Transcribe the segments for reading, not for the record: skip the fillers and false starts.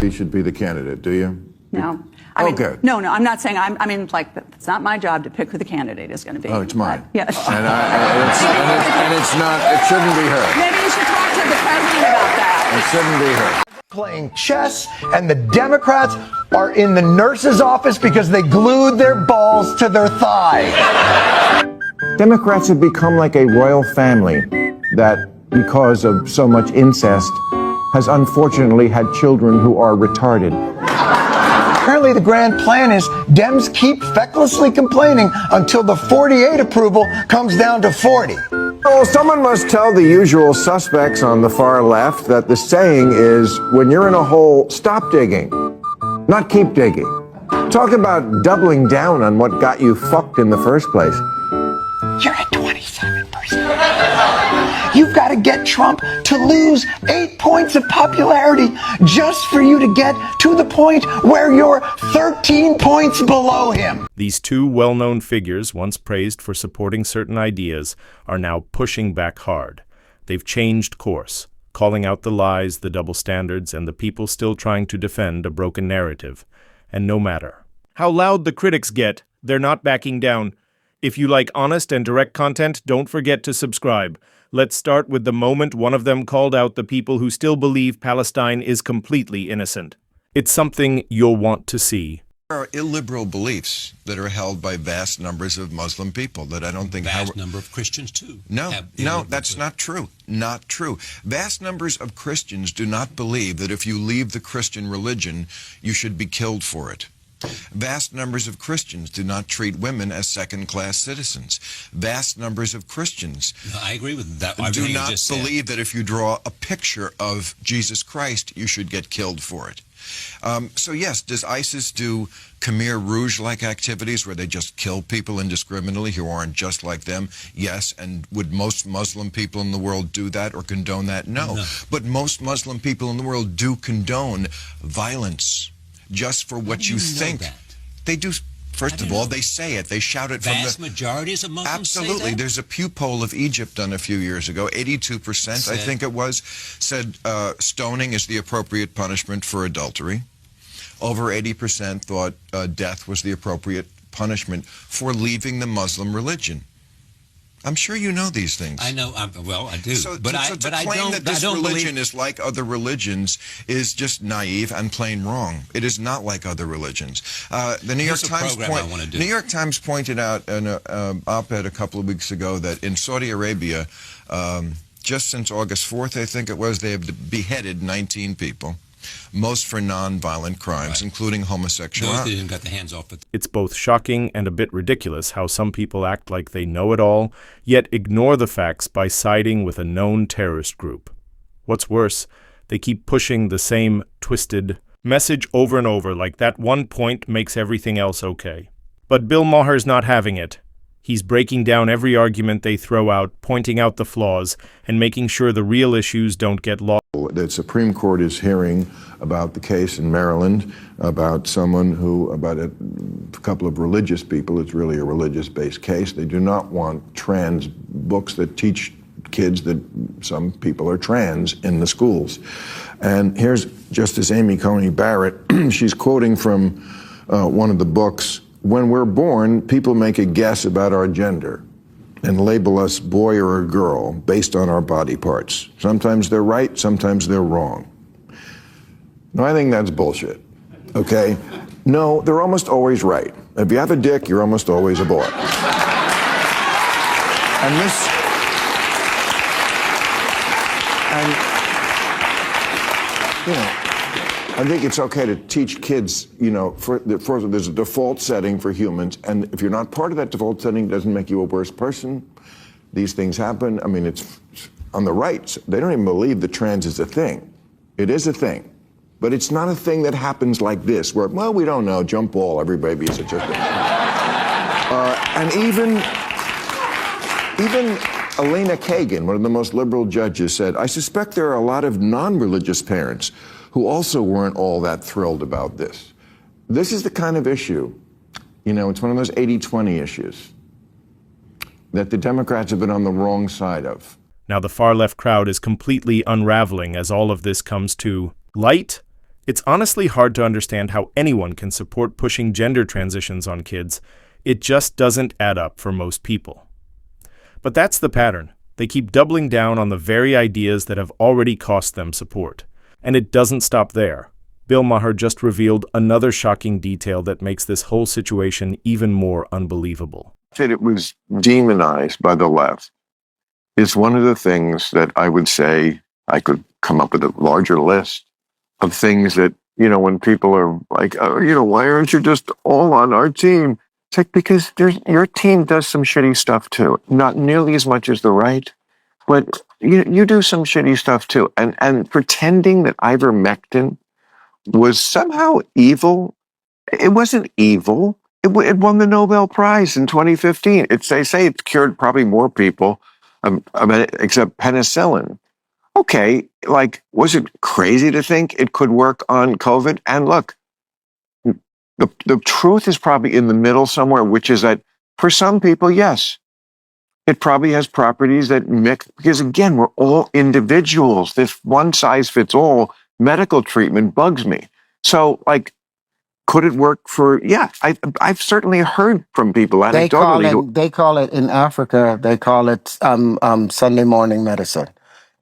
He should be the candidate, do you? No. Okay. No, I'm not saying, I mean, like, it's not my job to pick who the candidate is going to be. Oh, it's mine. Yes. And it's not, it shouldn't be her. Maybe you should talk to the president about that. It shouldn't be her. Playing chess, and the Democrats are in the nurse's office because they glued their balls to their thigh. Democrats have become like a royal family that, because of so much incest, has unfortunately had children who are retarded. Apparently the grand plan is Dems keep fecklessly complaining until the 48 approval comes down to 40. Well, someone must tell the usual suspects on the far left that the saying is, when you're in a hole, stop digging, not keep digging. Talk about doubling down on what got you fucked in the first place. You're at 27%. You've got to get Trump to lose 8 points of popularity just for you to get to the point where you're 13 points below him. These two well-known figures, once praised for supporting certain ideas, are now pushing back hard. They've changed course, calling out the lies, the double standards, and the people still trying to defend a broken narrative. And no matter how loud the critics get, they're not backing down. If you like honest and direct content, don't forget to subscribe. Let's start with the moment one of them called out the people who still believe Palestine is completely innocent. It's something you'll want to see. There are illiberal beliefs that are held by vast numbers of Muslim people that I don't think... Vast number of Christians, too. No, that's not true. Not true. Vast numbers of Christians do not believe that if you leave the Christian religion, you should be killed for it. Vast numbers of Christians do not treat women as second-class citizens. Vast numbers of Christians I agree with that. do not believe that if you draw a picture of Jesus Christ, you should get killed for it. So yes, does ISIS do Khmer Rouge-like activities where they just kill people indiscriminately who aren't just like them? Yes, and would most Muslim people in the world do that or condone that? No. But most Muslim people in the world do condone violence. Just for what you think. They do. First of all, they say it. They shout it from the... Vast majorities of Muslims Absolutely. say that? There's a Pew poll of Egypt done a few years ago. 82%, I think it was, said stoning is the appropriate punishment for adultery. Over 80% thought death was the appropriate punishment for leaving the Muslim religion. I'm sure you know these things. I know. Well, I do. So to claim that this religion is like other religions is just naive and plain wrong. It is not like other religions. The New York Times pointed out in an op-ed a couple of weeks ago that in Saudi Arabia, just since August 4th, I think it was, they have beheaded 19 people. Most for non-violent crimes, including homosexuality. They didn't got the hands off it. It's both shocking and a bit ridiculous how some people act like they know it all, yet ignore the facts by siding with a known terrorist group. What's worse, they keep pushing the same twisted message over and over, like that one point makes everything else okay. But Bill Maher's not having it. He's breaking down every argument they throw out, pointing out the flaws, and making sure the real issues don't get lost. The Supreme Court is hearing about the case in Maryland about about a couple of religious people. It's really a religious-based case. They do not want trans books that teach kids that some people are trans in the schools. And here's Justice Amy Coney Barrett. She's quoting from one of the books. When we're born, people make a guess about our gender and label us boy or a girl based on our body parts. Sometimes they're right, sometimes they're wrong. No, I think that's bullshit, okay? No, they're almost always right. If you have a dick, you're almost always a boy. I think it's okay to teach kids, first there's a default setting for humans, and if you're not part of that default setting, it doesn't make you a worse person. These things happen. I mean, it's on the right. They don't even believe that trans is a thing. It is a thing. But it's not a thing that happens like this, where, well, we don't know, jump ball, every baby is a chicken. And even Elena Kagan, one of the most liberal judges, said, I suspect there are a lot of non-religious parents who also weren't all that thrilled about this. This is the kind of issue, it's one of those 80-20 issues that the Democrats have been on the wrong side of. Now the far-left crowd is completely unraveling as all of this comes to light, It's honestly hard to understand how anyone can support pushing gender transitions on kids. It just doesn't add up for most people. But that's the pattern. They keep doubling down on the very ideas that have already cost them support. And it doesn't stop there. Bill Maher just revealed another shocking detail that makes this whole situation even more unbelievable. That it was demonized by the left is one of the things that I would say I could come up with a larger list of things that, when people are like, oh, why aren't you just all on our team? It's like, because your team does some shitty stuff too. Not nearly as much as the right, but you do some shitty stuff too. And pretending that ivermectin was somehow evil, it wasn't evil. It won the Nobel Prize in 2015. They say it's cured probably more people, except penicillin. Okay, was it crazy to think it could work on COVID? And look, the truth is probably in the middle somewhere, which is that for some people, yes, it probably has properties that mix, because again, we're all individuals. This one size fits all medical treatment bugs me. So, could it work for? Yeah, I've certainly heard from people anecdotally. They call it in Africa. They call it Sunday morning medicine,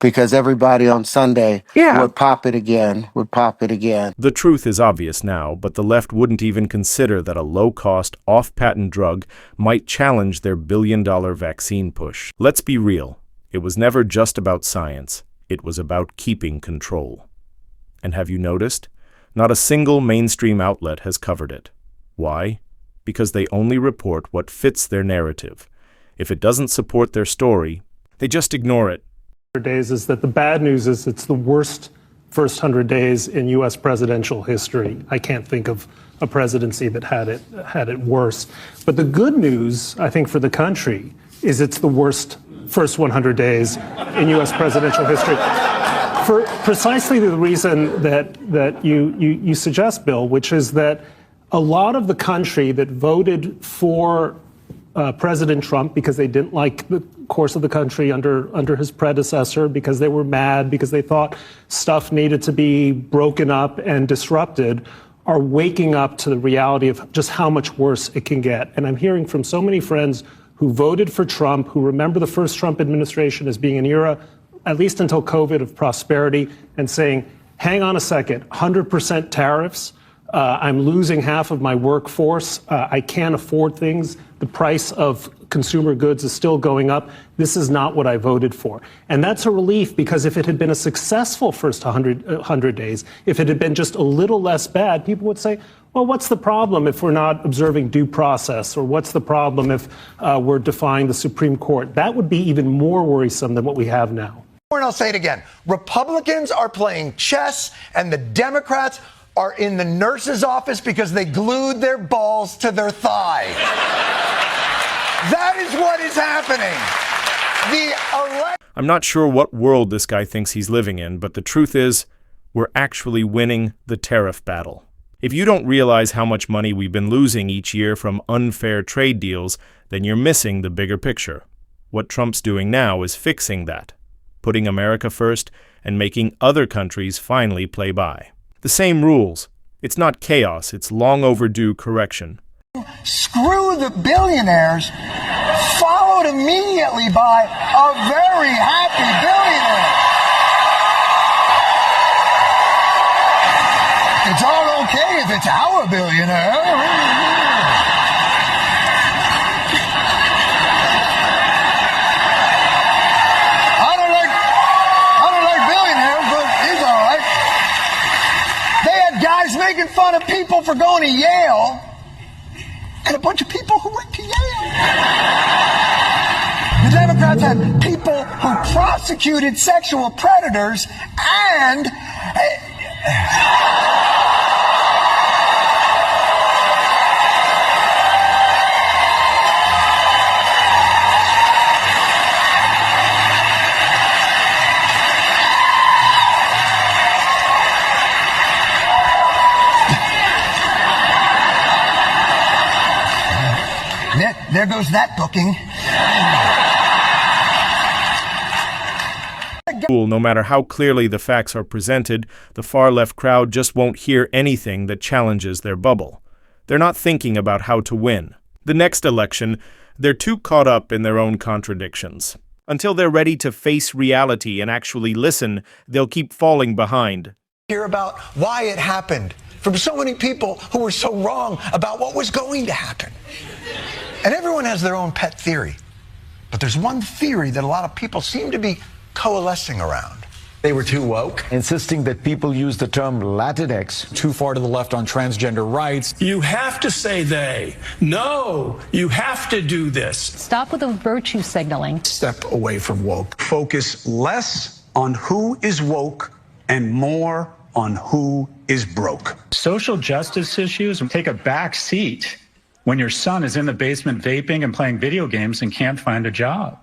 because everybody on Sunday would pop it again. The truth is obvious now, but the left wouldn't even consider that a low-cost, off-patent drug might challenge their billion-dollar vaccine push. Let's be real. It was never just about science. It was about keeping control. And have you noticed? Not a single mainstream outlet has covered it. Why? Because they only report what fits their narrative. If it doesn't support their story, they just ignore it. Days is that the bad news is it's the worst first 100 days in U.S. presidential history. I can't think of a presidency that had it worse. But the good news, I think, for the country is it's the worst first 100 days in U.S. presidential history. For precisely the reason that you suggest, Bill, which is that a lot of the country that voted for President Trump because they didn't like the course of the country under his predecessor, because they were mad, because they thought stuff needed to be broken up and disrupted, are waking up to the reality of just how much worse it can get. And I'm hearing from so many friends who voted for Trump, who remember the first Trump administration as being an era, at least until COVID, of prosperity, and saying, hang on a second, 100% tariffs, I'm losing half of my workforce, I can't afford things, the price of consumer goods is still going up, this is not what I voted for. And that's a relief, because if it had been a successful first 100 days, if it had been just a little less bad, people would say, well, what's the problem if we're not observing due process? Or what's the problem if we're defying the Supreme Court? That would be even more worrisome than what we have now. And I'll say it again. Republicans are playing chess, and the Democrats are in the nurse's office because they glued their balls to their thigh. That is what is happening. I'm not sure what world this guy thinks he's living in, but the truth is, we're actually winning the tariff battle. If you don't realize how much money we've been losing each year from unfair trade deals, then you're missing the bigger picture. What Trump's doing now is fixing that, putting America first and making other countries finally play by. The same rules. It's not chaos, it's long overdue correction. Screw the billionaires, followed immediately by a very happy billionaire. It's all okay if it's our billionaire. Making fun of people for going to Yale, and a bunch of people who went to Yale. The Democrats had people who prosecuted sexual predators and there goes that booking. No matter how clearly the facts are presented, the far-left crowd just won't hear anything that challenges their bubble. They're not thinking about how to win. The next election, they're too caught up in their own contradictions. Until they're ready to face reality and actually listen, they'll keep falling behind. Hear about why it happened from so many people who were so wrong about what was going to happen. And everyone has their own pet theory. But there's one theory that a lot of people seem to be coalescing around. They were too woke, insisting that people use the term Latinx. Too far to the left on transgender rights. You have to say they. No, you have to do this. Stop with the virtue signaling. Step away from woke. Focus less on who is woke and more on who is broke. Social justice issues take a back seat when your son is in the basement vaping and playing video games and can't find a job.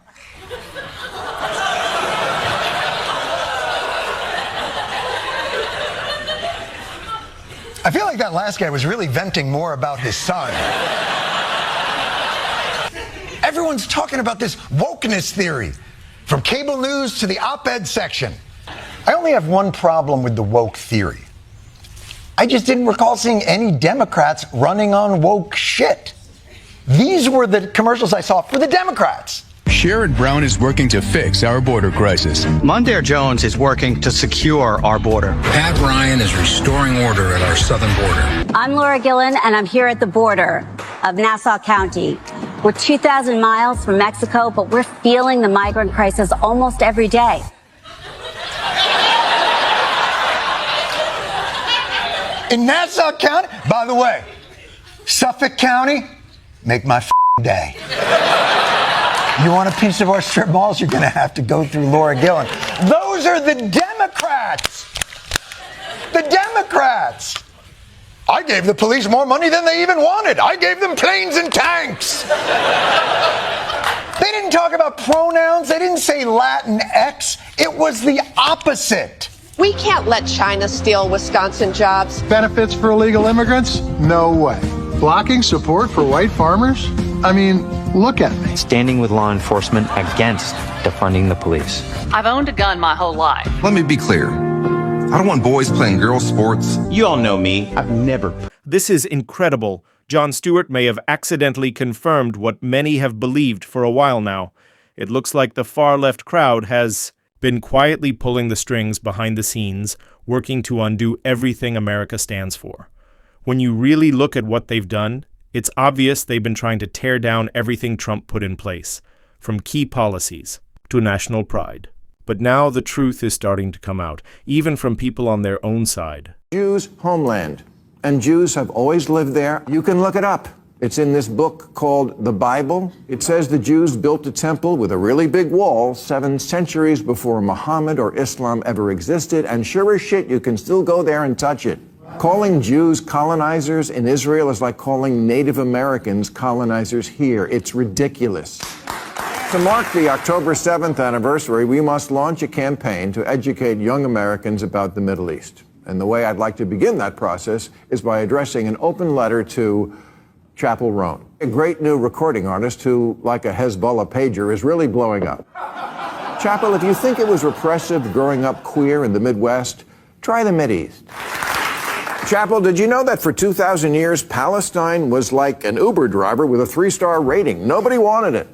I feel like that last guy was really venting more about his son. Everyone's talking about this wokeness theory, from cable news to the op-ed section. I only have one problem with the woke theory. I just didn't recall seeing any Democrats running on woke shit. These were the commercials I saw for the Democrats. Sherrod Brown is working to fix our border crisis. Mondaire Jones is working to secure our border. Pat Ryan is restoring order at our southern border. I'm Laura Gillen, and I'm here at the border of Nassau County. We're 2,000 miles from Mexico, but we're feeling the migrant crisis almost every day. In Nassau County, by the way, Suffolk County, make my day. You want a piece of our strip malls? You're going to have to go through Laura Gillen. Those are the Democrats. The Democrats. I gave the police more money than they even wanted. I gave them planes and tanks. They didn't talk about pronouns. They didn't say Latinx. It was the opposite. We can't let China steal Wisconsin jobs. Benefits for illegal immigrants? No way. Blocking support for white farmers? I mean, look at me. Standing with law enforcement against defunding the police. I've owned a gun my whole life. Let me be clear. I don't want boys playing girls' sports. You all know me. I've never. This is incredible. Jon Stewart may have accidentally confirmed what many have believed for a while now. It looks like the far-left crowd has been quietly pulling the strings behind the scenes, working to undo everything America stands for. When you really look at what they've done, it's obvious they've been trying to tear down everything Trump put in place, from key policies to national pride. But now the truth is starting to come out, even from people on their own side. Jews' homeland, and Jews have always lived there. You can look it up. It's in this book called the Bible. It says the Jews built a temple with a really big wall 7 centuries before Muhammad or Islam ever existed, and sure as shit, you can still go there and touch it. Calling Jews colonizers in Israel is like calling Native Americans colonizers here. It's ridiculous. To mark the October 7th anniversary, we must launch a campaign to educate young Americans about the Middle East. And the way I'd like to begin that process is by addressing an open letter to Chappell Roan, a great new recording artist who, like a Hezbollah pager, is really blowing up. Chappell, if you think it was repressive growing up queer in the Midwest, try the Mideast. Chappell, did you know that for 2,000 years, Palestine was like an Uber driver with a 3-star rating? Nobody wanted it.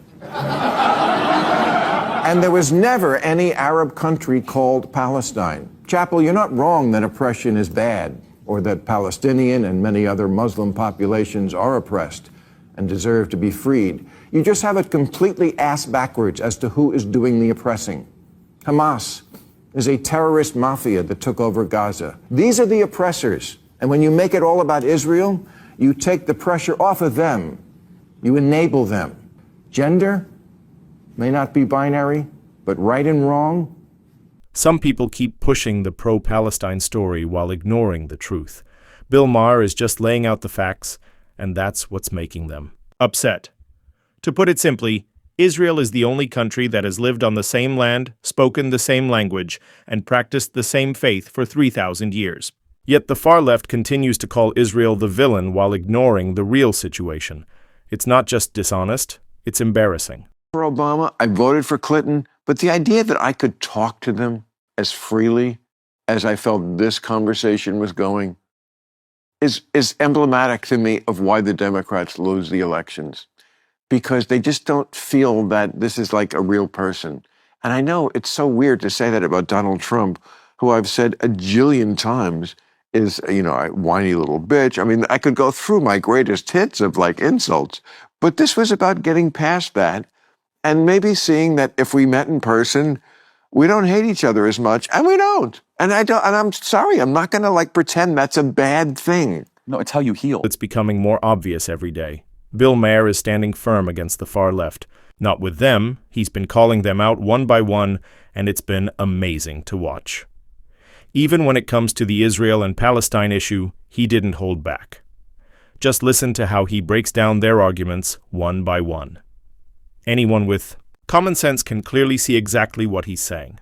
And there was never any Arab country called Palestine. Chappell, you're not wrong that oppression is bad, or that Palestinian and many other Muslim populations are oppressed and deserve to be freed. You just have it completely ass backwards as to who is doing the oppressing. Hamas is a terrorist mafia that took over Gaza. These are the oppressors. And when you make it all about Israel, you take the pressure off of them. You enable them. Gender may not be binary, but right and wrong. Some people keep pushing the pro-Palestine story while ignoring the truth. Bill Maher is just laying out the facts, and that's what's making them upset. To put it simply, Israel is the only country that has lived on the same land, spoken the same language, and practiced the same faith for 3,000 years. Yet the far left continues to call Israel the villain while ignoring the real situation. It's not just dishonest, it's embarrassing. For Obama, I voted for Clinton, But the idea that I could talk to them as freely as I felt this conversation was going is emblematic to me of why the Democrats lose the elections. Because they just don't feel that this is like a real person. And I know it's so weird to say that about Donald Trump, who I've said a jillion times is, you know, a whiny little bitch. I mean, I could go through my greatest hits of like insults, but this was about getting past that and maybe seeing that if we met in person, we don't hate each other as much, and we don't. And I'm sorry, I'm not gonna like pretend that's a bad thing. No, it's how you heal. It's becoming more obvious every day. Bill Maher is standing firm against the far left. Not with them, he's been calling them out one by one, and it's been amazing to watch. Even when it comes to the Israel and Palestine issue, he didn't hold back. Just listen to how he breaks down their arguments one by one. Anyone with common sense can clearly see exactly what he's saying.